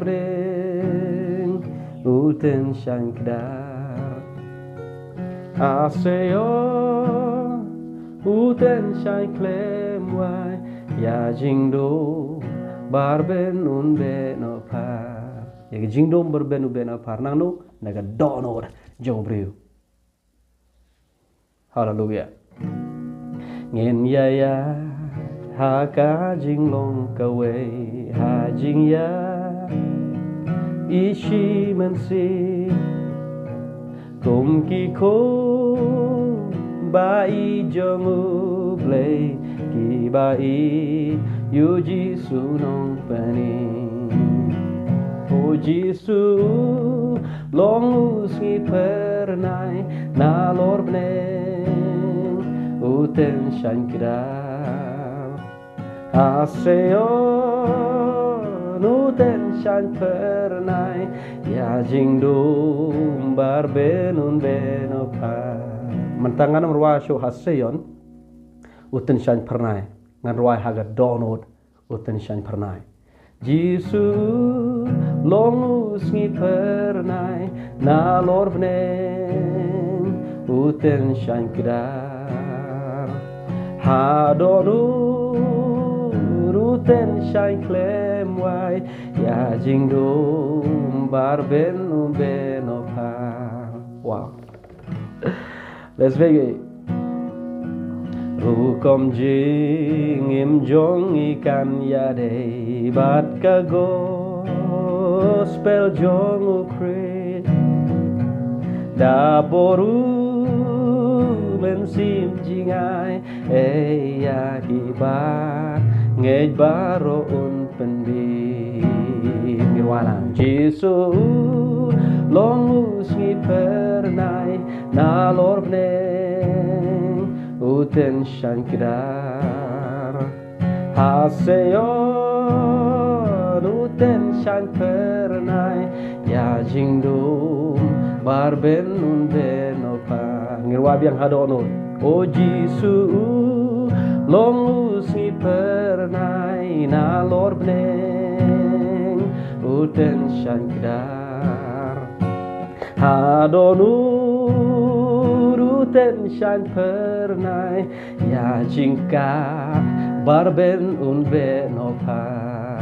bring uten shankdar aseo uten shanklem wai ya jingdo barben un benopar ya jingdo barben un benopar nang naga donor jobriu. Hallelujah. Ngin ya ha ka jing long kawe ha jing ya ishi man si kum ki ko bai jong u play ki bai yu jisu nong pani o jisu long usi pernai na lor bneng uten shankidar aseo uten shank pernai ya jingdum barbenun benopar mentangan merwa shu haseyon uten shank pernai ngan ruai haga donod uten shank pernai jisu long usngi pernai na lor bneng uten shankidar hadonu uten shanklem wai ya jingdum barben benopar. Wow. Let's begin. Rukom jing im jong ikan yade bat ka gospel jong ukrit da boru men sim jingai ya hibat ngej baro un pendi mirwalang jisu long usngi pernai na lor bneng uten shankidar haseyon uten shank pernai ya jingdum barben un benopar ngirwa biang hadonun o jisu long usngi pernai na lor bneng uten shankidar hadonu uten shank pernai ya jingka barben un benopar.